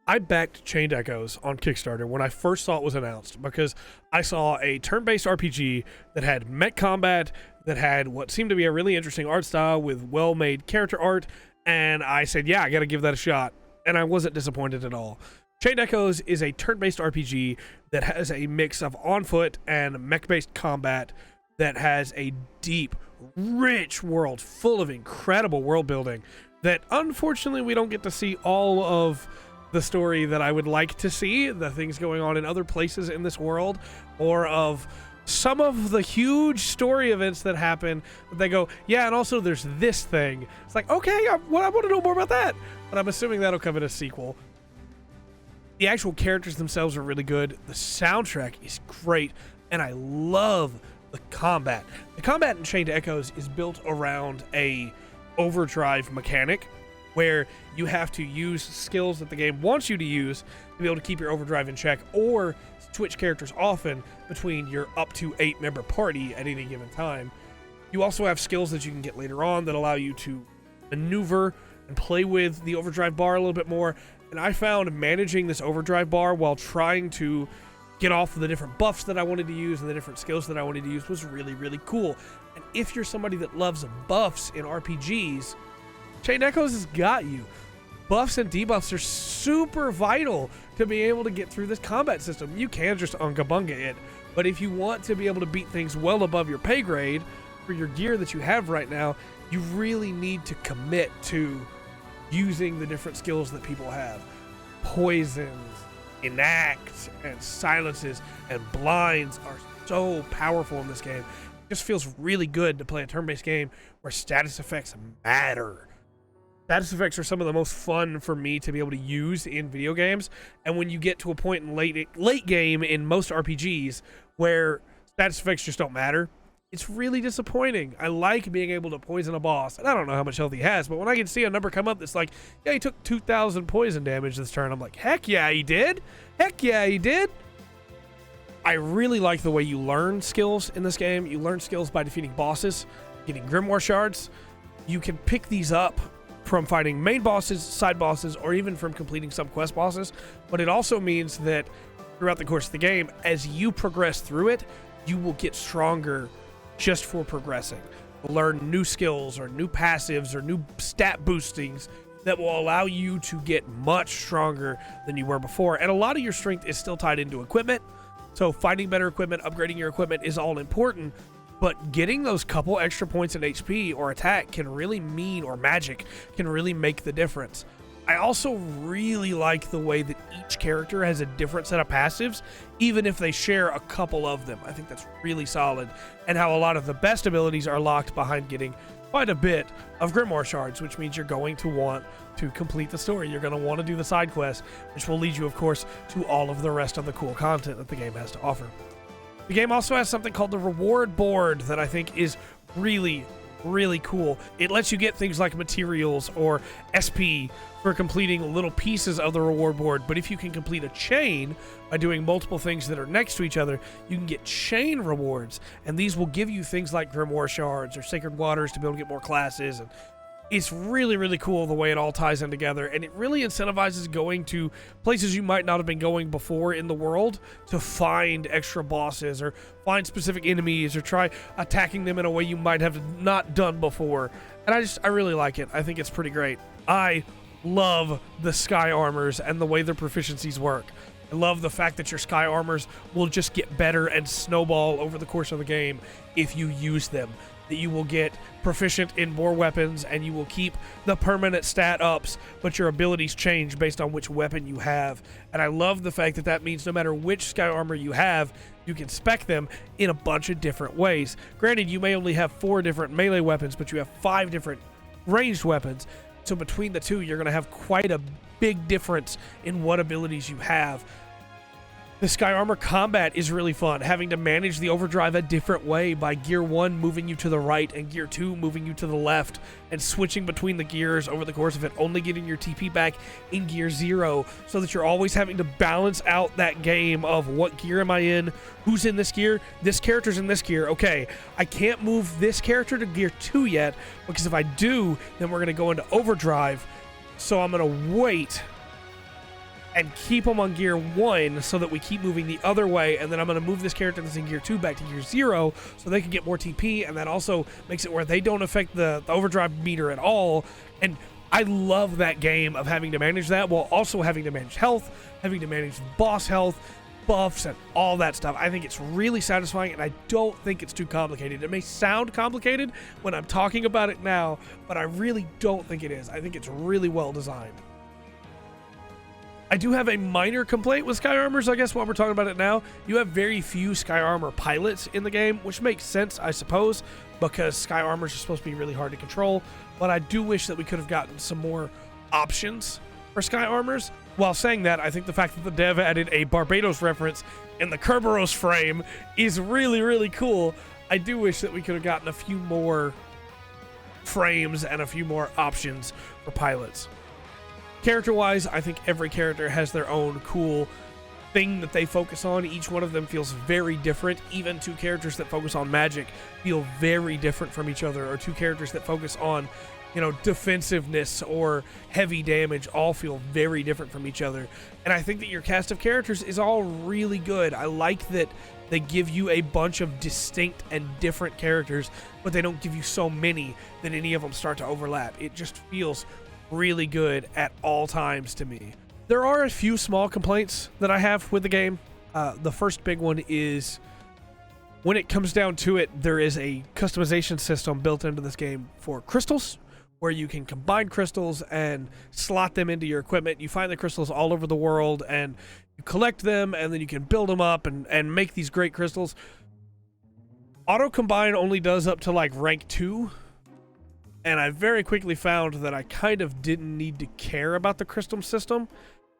I backed Chained Echoes on Kickstarter when I first saw it was announced because I saw a turn-based RPG that had mech combat, that had what seemed to be a really interesting art style with well-made character art, and I said, yeah, I gotta give that a shot, and I wasn't disappointed at all. Chained Echoes is a turn-based RPG that has a mix of on-foot and mech-based combat that has a deep, rich world full of incredible world building that unfortunately we don't get to see all of the story that I would like to see, the things going on in other places in this world, or of some of the huge story events that happen. They go, yeah, and also there's this thing. It's like, okay, I want to know more about that. But I'm assuming that'll come in a sequel. The actual characters themselves are really good. The soundtrack is great, and I love the combat. The combat in Chained Echoes is built around a overdrive mechanic where you have to use skills that the game wants you to use to be able to keep your overdrive in check, or switch characters often between your up to 8-member party at any given time. You also have skills that you can get later on that allow you to maneuver and play with the overdrive bar a little bit more. And I found managing this overdrive bar while trying to get off of the different buffs that I wanted to use and the different skills that I wanted to use was really, really cool. And if you're somebody that loves buffs in RPGs, Chained Echoes has got you. Buffs and debuffs are super vital to be able to get through this combat system. You can just unga-bunga it, but if you want to be able to beat things well above your pay grade for your gear that you have right now, you really need to commit to using the different skills that people have. Poisons, enact, and silences, and blinds are so powerful in this game. It just feels really good to play a turn-based game where status effects matter. Status effects are some of the most fun for me to be able to use in video games, and when you get to a point in late game in most RPGs where status effects just don't matter, it's really disappointing. I like being able to poison a boss, and I don't know how much health he has, but when I can see a number come up that's like, yeah, he took 2,000 poison damage this turn, I'm like, heck yeah, he did. Heck yeah, he did. I really like the way you learn skills in this game. You learn skills by defeating bosses, getting Grimoire shards. You can pick these up from fighting main bosses, side bosses, or even from completing some quest bosses, but it also means that throughout the course of the game, as you progress through it, you will get stronger just for progressing. Learn new skills or new passives or new stat boostings that will allow you to get much stronger than you were before. And a lot of your strength is still tied into equipment. So finding better equipment, upgrading your equipment is all important, but getting those couple extra points in HP or attack can really mean, or magic can really make the difference. I also really like the way that each character has a different set of passives, even if they share a couple of them. I think that's really solid, and how a lot of the best abilities are locked behind getting quite a bit of Grimoire shards, which means you're going to want to complete the story. You're going to want to do the side quests, which will lead you, of course, to all of the rest of the cool content that the game has to offer. The game also has something called the reward board that I think is really, really cool. It lets you get things like materials or SP for completing little pieces of the reward board, but if you can complete a chain by doing multiple things that are next to each other, you can get chain rewards, and these will give you things like Grimoire shards or Sacred Waters to be able to get more classes. And it's really, really cool the way it all ties in together, and it really incentivizes going to places you might not have been going before in the world to find extra bosses or find specific enemies or try attacking them in a way you might have not done before. And I really like it. I think it's pretty great. I love the sky armors and the way their proficiencies work. I love the fact that your sky armors will just get better and snowball over the course of the game if you use them. That you will get proficient in more weapons and you will keep the permanent stat ups, but your abilities change based on which weapon you have. And I love the fact that that means no matter which sky armor you have, you can spec them in a bunch of different ways. Granted, you may only have 4 different melee weapons, but you have 5 different ranged weapons. So between the two, you're going to have quite a big difference in what abilities you have. The Sky Armor combat is really fun, having to manage the overdrive a different way by Gear 1 moving you to the right and Gear 2 moving you to the left, and switching between the gears over the course of it, only getting your TP back in Gear 0, so that you're always having to balance out that game of what gear am I in, who's in this gear, this character's in this gear, okay, I can't move this character to Gear 2 yet, because if I do, then we're going to go into overdrive, so I'm going to wait and keep them on gear 1 so that we keep moving the other way, and then I'm going to move this character that's in gear 2 back to gear 0 so they can get more TP, and that also makes it where they don't affect the overdrive meter at all. And I love that game of having to manage that while also having to manage health, having to manage boss health, buffs, and all that stuff. I think it's really satisfying, and I don't think it's too complicated. It may sound complicated when I'm talking about it now, but I really don't think it is. I think it's really well designed. I do have a minor complaint with Sky Armors, I guess, while we're talking about it now. You have very few Sky Armor pilots in the game, which makes sense, I suppose, because Sky Armors are supposed to be really hard to control. But I do wish that we could have gotten some more options for Sky Armors. While saying that, I think the fact that the dev added a Barbados reference in the Kerberos frame is really, really cool. I do wish that we could have gotten a few more frames and a few more options for pilots. Character-wise, I think every character has their own cool thing that they focus on. Each one of them feels very different. Even two characters that focus on magic feel very different from each other, or two characters that focus on, you know, defensiveness or heavy damage all feel very different from each other. And I think that your cast of characters is all really good. I like that they give you a bunch of distinct and different characters, but they don't give you so many that any of them start to overlap. It just feels really good at all times to me. There are a few small complaints that I have with the game. The first big one is when it comes down to it, there is a customization system built into this game for crystals, where you can combine crystals and slot them into your equipment. You find the crystals all over the world and you collect them, and then you can build them up and make these great crystals. Auto combine only does up to like rank 2. And I very quickly found that I kind of didn't need to care about the crystal system.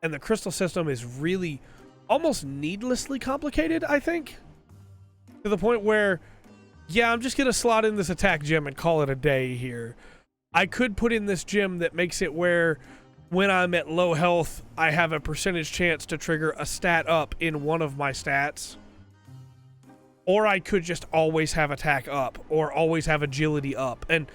And the crystal system is really almost needlessly complicated, I think. To the point where, yeah, I'm just going to slot in this attack gem and call it a day here. I could put in this gem that makes it where when I'm at low health, I have a percentage chance to trigger a stat up in one of my stats. Or I could just always have attack up, or always have agility up. And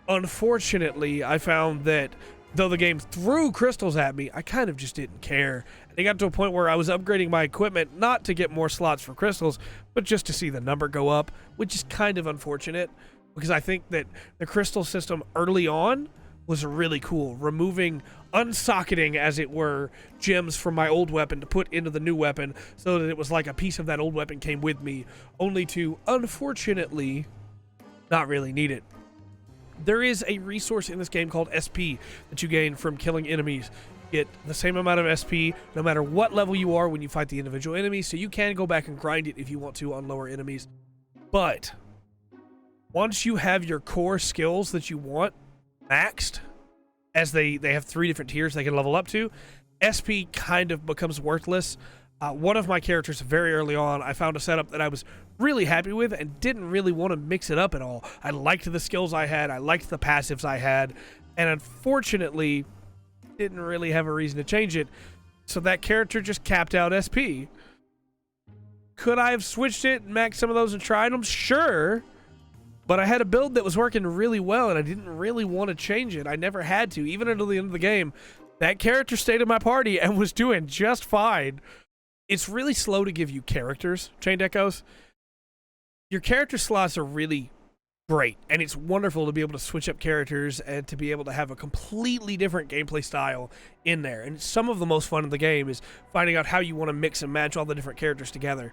unfortunately, I found that though the game threw crystals at me, I kind of just didn't care. And it got to a point where I was upgrading my equipment not to get more slots for crystals, but just to see the number go up, which is kind of unfortunate, because I think that the crystal system early on was really cool, removing, unsocketing, as it were, gems from my old weapon to put into the new weapon, so that it was like a piece of that old weapon came with me, only to, unfortunately, not really need it. There is a resource in this game called SP that you gain from killing enemies. You get the same amount of SP no matter what level you are when you fight the individual enemies, so you can go back and grind it if you want to on lower enemies. But once you have your core skills that you want maxed, as they have 3 different tiers they can level up to, SP kind of becomes worthless. One of my characters very early on, I found a setup that I was really happy with and didn't really want to mix it up at all. I liked the skills I had, I liked the passives I had, and unfortunately didn't really have a reason to change it, so that character just capped out SP. Could I have switched it and maxed some of those and tried them? Sure, but I had a build that was working really well and I didn't really want to change it. I never had to, even until the end of the game. That character stayed in my party and was doing just fine. It's really slow to give you characters, Chained Echoes. Your character slots are really great, and it's wonderful to be able to switch up characters and to be able to have a completely different gameplay style in there. And some of the most fun in the game is finding out how you want to mix and match all the different characters together.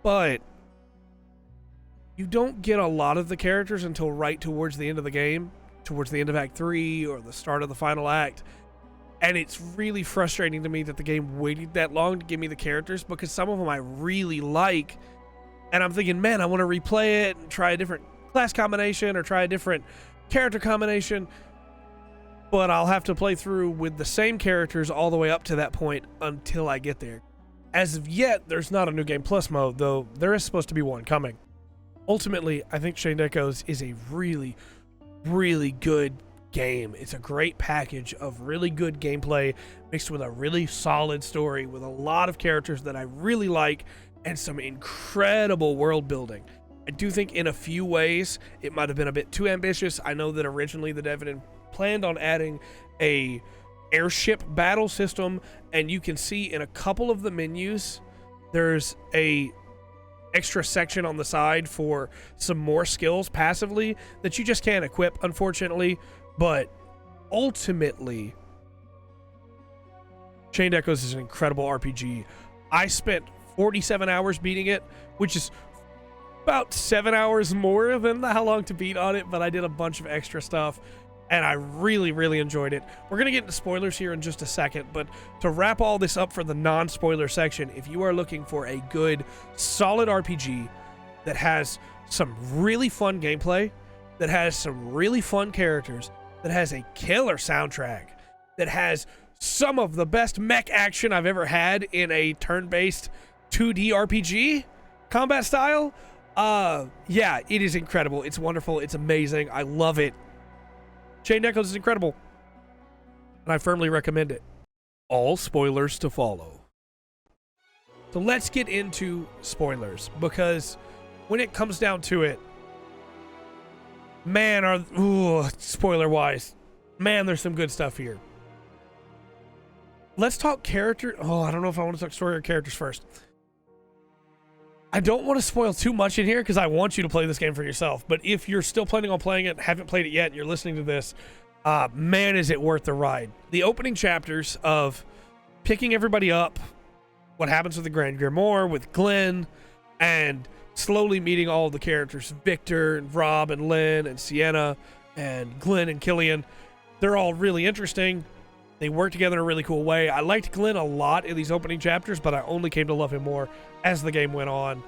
But you don't get a lot of the characters until right towards the end of the game, towards the end of Act 3 or the start of the final act. And it's really frustrating to me that the game waited that long to give me the characters, because some of them I really like. And I'm thinking, man, I want to replay it and try a different class combination or try a different character combination. But I'll have to play through with the same characters all the way up to that point until I get there. As of yet, there's not a New Game Plus mode, though there is supposed to be one coming. Ultimately, I think Chained Echoes is a really, really good game. It's a great package of really good gameplay mixed with a really solid story with a lot of characters that I really like and some incredible world building. I do think in a few ways it might have been a bit too ambitious. I know that originally the dev planned on adding a airship battle system, and you can see in a couple of the menus there's a extra section on the side for some more skills passively that you just can't equip, unfortunately. But ultimately, Chained Echoes is an incredible RPG. I spent 47 hours beating it, which is about 7 hours more than how long to beat on it, but I did a bunch of extra stuff, and I really, really enjoyed it. We're going to get into spoilers here in just a second, but to wrap all this up for the non-spoiler section, if you are looking for a good, solid RPG that has some really fun gameplay, that has some really fun characters, that has a killer soundtrack, that has some of the best mech action I've ever had in a turn-based 2D RPG combat style, yeah, it is incredible. It's wonderful. It's amazing. I love it. Chained Echoes is incredible, and I firmly recommend it. All spoilers to follow. So let's get into spoilers, because when it comes down to it, man, spoiler-wise, man, there's some good stuff here. Let's talk character. Oh, I don't know if I want to talk story or characters first. I don't want to spoil too much in here because I want you to play this game for yourself. But if you're still planning on playing it, haven't played it yet, and you're listening to this, man, is it worth the ride. The opening chapters of picking everybody up, what happens with the Grand Grimoire, with Glenn, and slowly meeting all of the characters, Victor, and Rob, and Lynn, and Sienna, and Glenn, and Killian. They're all really interesting. They work together in a really cool way. I liked Glenn a lot in these opening chapters, but I only came to love him more as the game went on.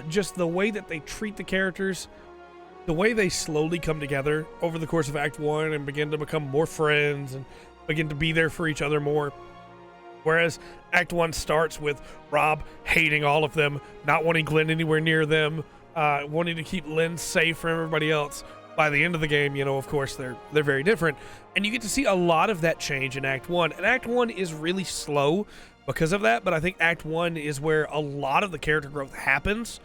Just the way that they treat the characters, the way they slowly come together over the course of Act 1 and begin to become more friends and begin to be there for each other more. Whereas Act 1 starts with Rob hating all of them, not wanting Glenn anywhere near them, wanting to keep Lynn safe from everybody else. By the end of the game, you know, of course, they're very different. And you get to see a lot of that change in Act 1. And Act 1 is really slow because of that, but I think Act 1 is where a lot of the character growth happens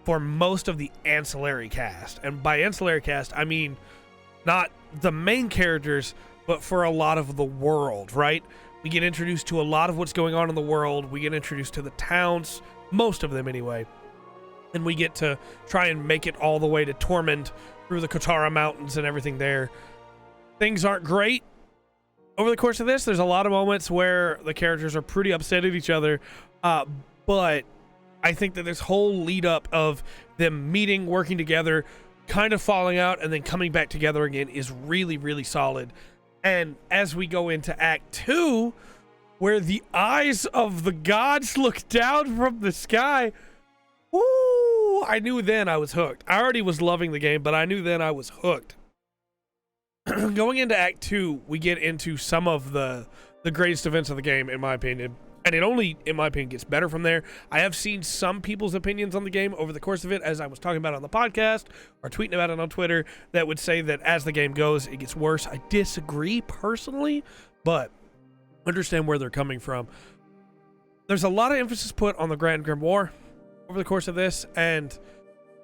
for most of the ancillary cast. And by ancillary cast, I mean not the main characters, but for a lot of the world, right? We get introduced to a lot of what's going on in the world. We get introduced to the towns, most of them anyway. And we get to try and make it all the way to Tormund through the Kotara Mountains and everything there. Things aren't great. Over the course of this, there's a lot of moments where the characters are pretty upset at each other, but I think that this whole lead up of them meeting, working together, kind of falling out, and then coming back together again is really, really solid. And as we go into Act 2, where the eyes of the gods look down from the sky, woo, I knew then I was hooked. I already was loving the game, but I knew then I was hooked. Going into Act 2, we get into some of the greatest events of the game, in my opinion. And it only, in my opinion, gets better from there. I have seen some people's opinions on the game over the course of it, as I was talking about on the podcast, or tweeting about it on Twitter, that would say that as the game goes, it gets worse. I disagree personally, but understand where they're coming from. There's a lot of emphasis put on the Grand Grimoire over the course of this, and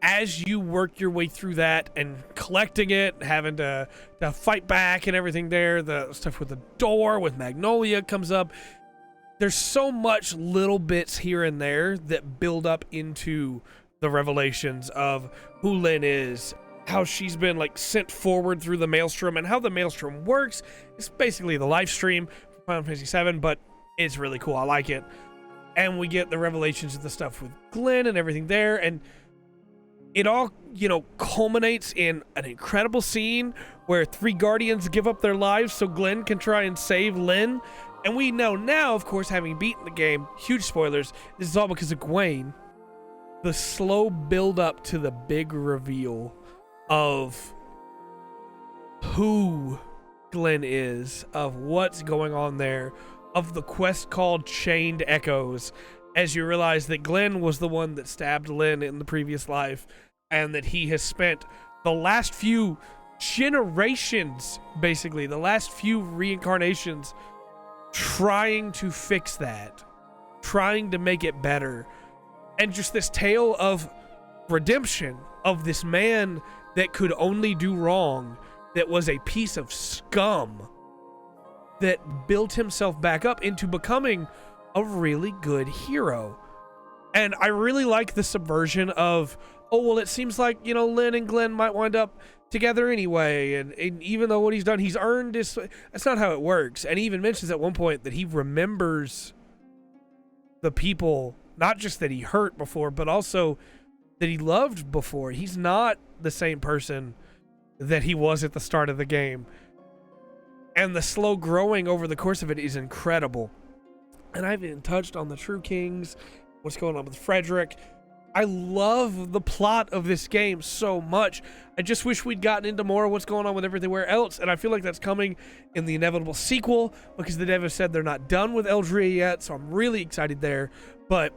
as you work your way through that and collecting it, having to fight back and everything there, the stuff with the door, with Magnolia comes up. There's so much little bits here and there that build up into the revelations of who Lynn is, how she's been like sent forward through the Maelstrom, and how the Maelstrom works. It's basically the live stream for Final Fantasy VII, but it's really cool. I like it. And we get the revelations of the stuff with Glenn and everything there, and it all, you know, culminates in an incredible scene where 3 Guardians give up their lives so Glenn can try and save Lynn. And we know now, of course, having beaten the game, huge spoilers, this is all because of Gwen. The slow build up to the big reveal of who Glenn is, of what's going on there, of the quest called Chained Echoes, as you realize that Glenn was the one that stabbed Lynn in the previous life, and that he has spent the last few generations, basically, the last few reincarnations, trying to fix that, trying to make it better. And just this tale of redemption of this man that could only do wrong, that was a piece of scum, that built himself back up into becoming a really good hero. And I really like the subversion of, oh, well, it seems like, you know, Lynn and Glenn might wind up together anyway. And even though what he's done, he's earned this. That's not how it works. And he even mentions at one point that he remembers the people, not just that he hurt before, but also that he loved before. He's not the same person that he was at the start of the game. And the slow growing over the course of it is incredible. And I've even touched on the True Kings, what's going on with Frederick. I love the plot of this game so much. I just wish we'd gotten into more of what's going on with everywhere else, and I feel like that's coming in the inevitable sequel, because the devs said they're not done with Eldria yet, so I'm really excited there. But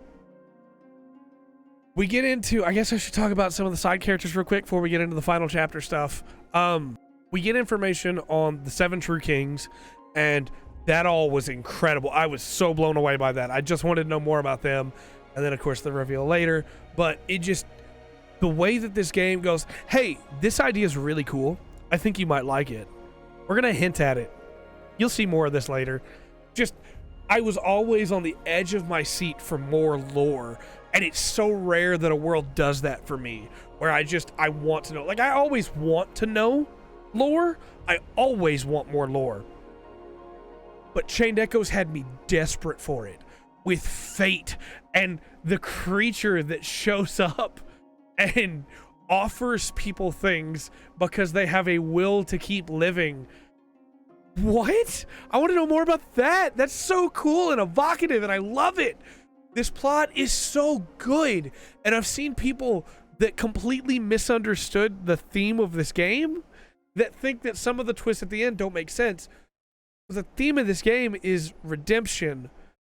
we get into, I guess I should talk about some of the side characters real quick before we get into the final chapter stuff. We get information on the 7 True Kings, and that all was incredible. I was so blown away by that. I just wanted to know more about them. And then, of course, the reveal later. But it just, the way that this game goes, hey, this idea is really cool. I think you might like it. We're going to hint at it. You'll see more of this later. Just, I was always on the edge of my seat for more lore. And it's so rare that a world does that for me. Where I want to know. Like, I always want to know lore. I always want more lore. But Chained Echoes had me desperate for it. With fate and the creature that shows up and offers people things because they have a will to keep living. What? I want to know more about that. That's so cool and evocative, and I love it. This plot is so good, and I've seen people that completely misunderstood the theme of this game, that think that some of the twists at the end don't make sense. The theme of this game is redemption.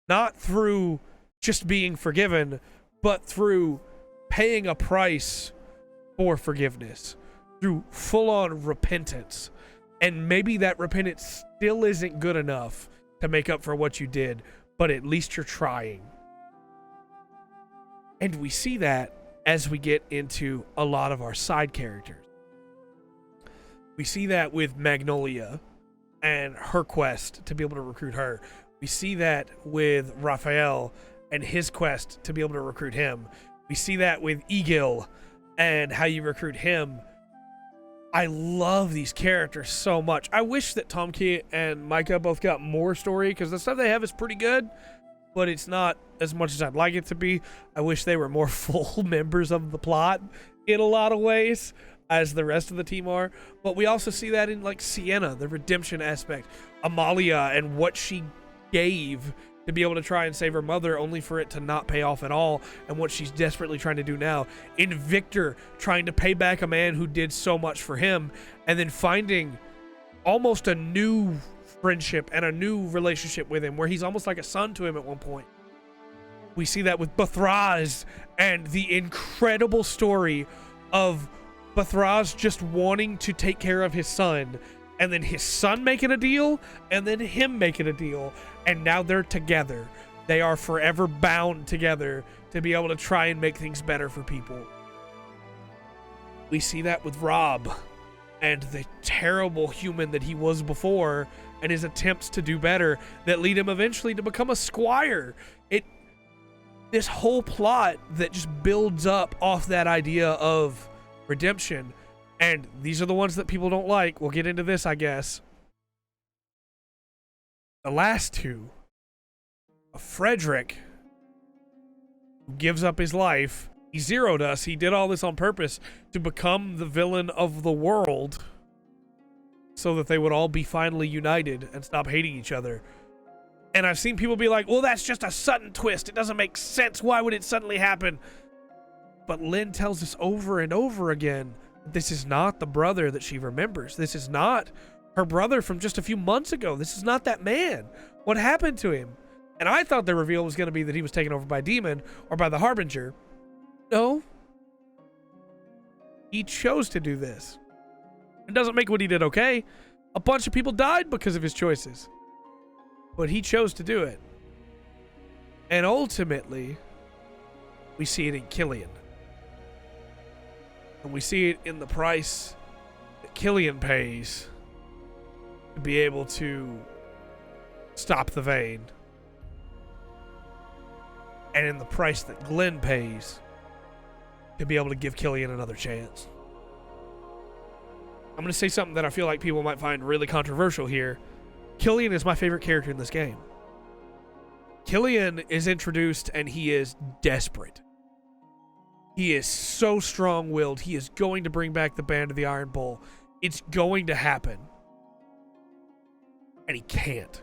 Not through just being forgiven, but through paying a price for forgiveness. Through full-on repentance. And maybe that repentance still isn't good enough to make up for what you did, but at least you're trying. And we see that as we get into a lot of our side characters. We see that with Magnolia and her quest to be able to recruit her. We see that with Raphael and his quest to be able to recruit him. We see that with Egil and how you recruit him. I love these characters so much. I wish that Tom Key and Micah both got more story, because the stuff they have is pretty good, but it's not as much as I'd like it to be. I wish they were more full members of the plot in a lot of ways, as the rest of the team are. But we also see that in, like, Sienna, the redemption aspect. Amalia and what she gave to be able to try and save her mother, only for it to not pay off at all, and what she's desperately trying to do now. In Victor, trying to pay back a man who did so much for him, and then finding almost a new friendship and a new relationship with him, where he's almost like a son to him at one point. We see that with Bathraz and the incredible story of Bathraz just wanting to take care of his son, and then his son making a deal, and then him making a deal, and now they're together. They are forever bound together to be able to try and make things better for people. We see that with Rob and the terrible human that he was before, and his attempts to do better that lead him eventually to become a squire. This whole plot that just builds up off that idea of redemption. And these are the ones that people don't like. We'll get into this, I guess. The last two. Frederick, who gives up his life. He zeroed us. He did all this on purpose to become the villain of the world, so that they would all be finally united and stop hating each other. And I've seen people be like, well, that's just a sudden twist. It doesn't make sense. Why would it suddenly happen? But Lynn tells us over and over again, this is not the brother that she remembers. This is not her brother from just a few months ago. This is not that man. What happened to him? And I thought the reveal was going to be that he was taken over by a demon or by the Harbinger. No. He chose to do this. It doesn't make what he did okay. A bunch of people died because of his choices. But he chose to do it. And ultimately, we see it in Killian. And we see it in the price that Killian pays to be able to stop the Vane. And in the price that Glenn pays to be able to give Killian another chance. I'm going to say something that I feel like people might find really controversial here. Killian is my favorite character in this game. Killian is introduced and he is desperate. He is so strong-willed. He is going to bring back the Band of the Iron Bull. It's going to happen. And he can't.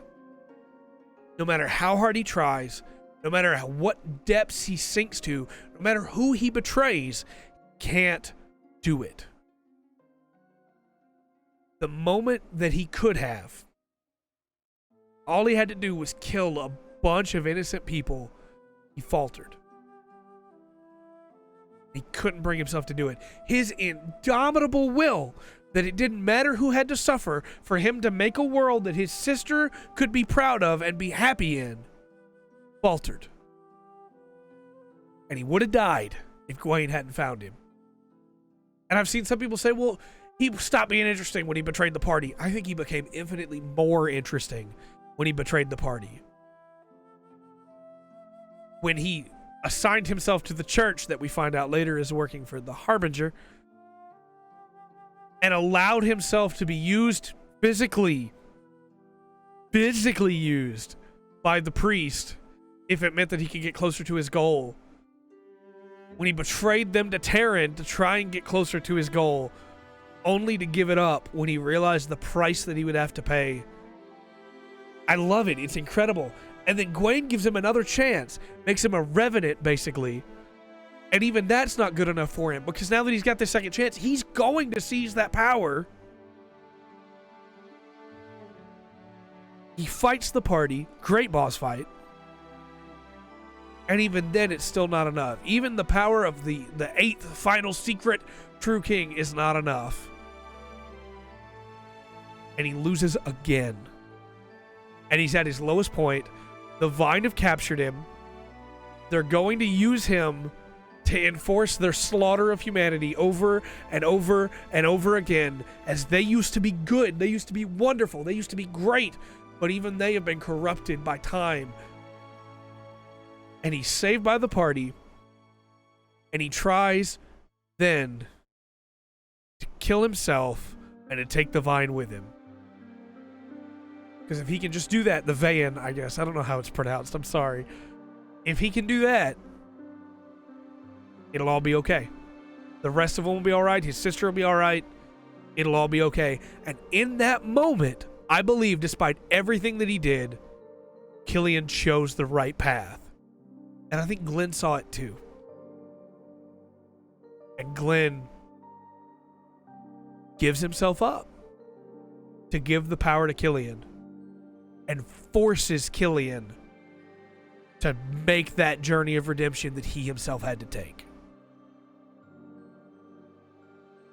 No matter how hard he tries, no matter what depths he sinks to, no matter who he betrays, he can't do it. The moment that he could have, all he had to do was kill a bunch of innocent people. He faltered. He couldn't bring himself to do it. His indomitable will that it didn't matter who had to suffer for him to make a world that his sister could be proud of and be happy in faltered. And he would have died if Gawain hadn't found him. And I've seen some people say, well, he stopped being interesting when he betrayed the party. I think he became infinitely more interesting when he betrayed the party. When he assigned himself to the church that we find out later is working for the Harbinger and allowed himself to be used physically used by the priest if it meant that he could get closer to his goal. When he betrayed them to Terran to try and get closer to his goal, only to give it up when he realized the price that he would have to pay. I love it. It's incredible. And then Gawain gives him another chance, makes him a revenant, basically. And even that's not good enough for him, because now that he's got this second chance, he's going to seize that power. He fights the party. Great boss fight. And even then, it's still not enough. Even the power of the eighth final secret true king is not enough. And he loses again. And he's at his lowest point. The Vine have captured him. They're going to use him to enforce their slaughter of humanity over and over and over again, as they used to be good. They used to be wonderful. They used to be great. But even they have been corrupted by time. And he's saved by the party. And he tries then to kill himself and to take the Vine with him. Because if he can just do that, the Vayan, I guess. I don't know how it's pronounced. I'm sorry. If he can do that, it'll all be okay. The rest of them will be all right. His sister will be all right. It'll all be okay. And in that moment, I believe, despite everything that he did, Killian chose the right path. And I think Glenn saw it too. And Glenn gives himself up to give the power to Killian. And forces Killian to make that journey of redemption that he himself had to take.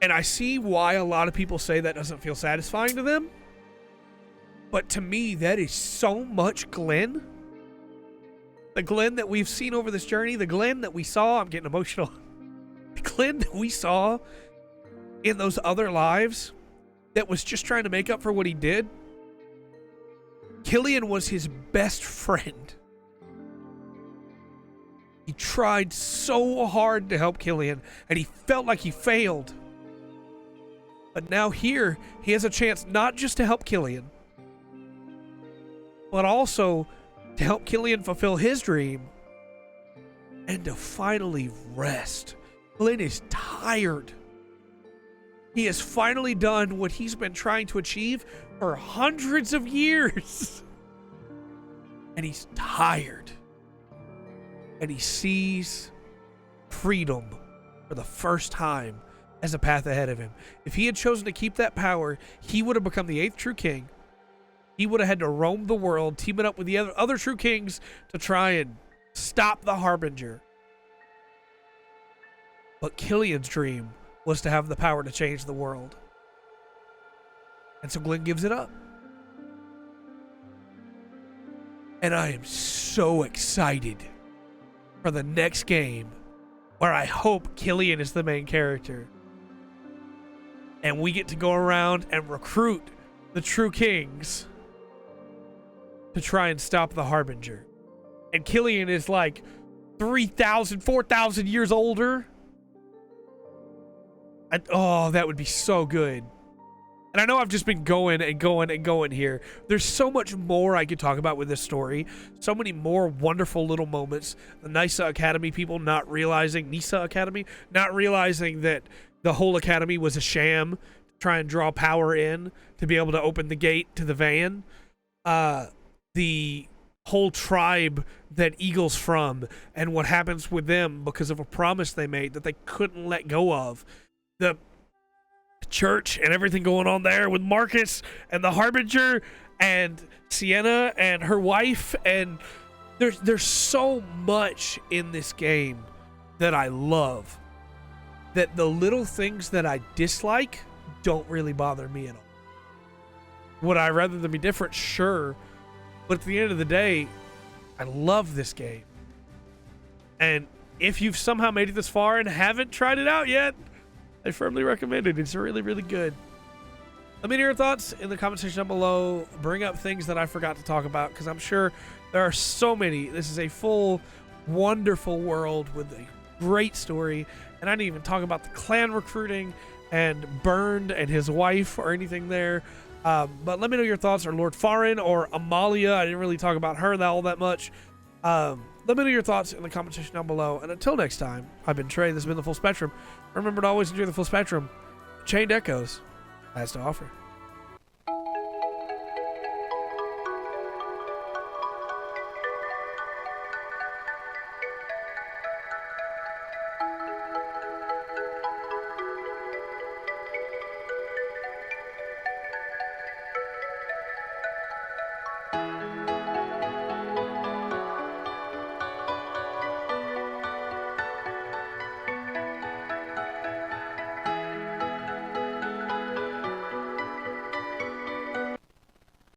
And I see why a lot of people say that doesn't feel satisfying to them. But to me, that is so much Glenn. The Glenn that we've seen over this journey, the Glenn that we saw, I'm getting emotional. The Glenn that we saw in those other lives that was just trying to make up for what he did. Killian was his best friend. He tried so hard to help Killian, and he felt like he failed. But now here, he has a chance not just to help Killian, but also to help Killian fulfill his dream and to finally rest. Glenn is tired. He has finally done what he's been trying to achieve for hundreds of years. And he's tired. And he sees freedom for the first time as a path ahead of him. If he had chosen to keep that power, he would have become the eighth true king. He would have had to roam the world, teaming up with the other true kings to try and stop the Harbinger. But Killian's dream was to have the power to change the world. And so Glenn gives it up. And I am so excited for the next game where I hope Killian is the main character. And we get to go around and recruit the true kings to try and stop the Harbinger. And Killian is like 3,000, 4,000 years older. And, oh, that would be so good. And I know I've just been going and going and going here. There's so much more I could talk about with this story. So many more wonderful little moments. The Nysa Academy people not realizing, Nysa Academy, not realizing that the whole academy was a sham to try and draw power in to be able to open the gate to the van. The whole tribe that Eagle's from and what happens with them because of a promise they made that they couldn't let go of. The church and everything going on there with Marcus and the Harbinger and Sienna and her wife, and there's so much in this game that I love, that the little things that I dislike don't really bother me at all. Would I rather them be different? Sure. But at the end of the day, I love this game. And if you've somehow made it this far and haven't tried it out yet, I firmly recommend it. It's really, really good. Let me know your thoughts in the comment section down below. Bring up things that I forgot to talk about, because I'm sure there are so many. This is a full, wonderful world with a great story. And I didn't even talk about the clan recruiting and Burned and his wife or anything there. But let me know your thoughts, or Lord Farin or Amalia. I didn't really talk about her all that much. Let me know your thoughts in the comment section down below. And until next time, I've been Trey. This has been The Full Spectrum. Remember to always enjoy the full spectrum. Chained Echoes has to offer.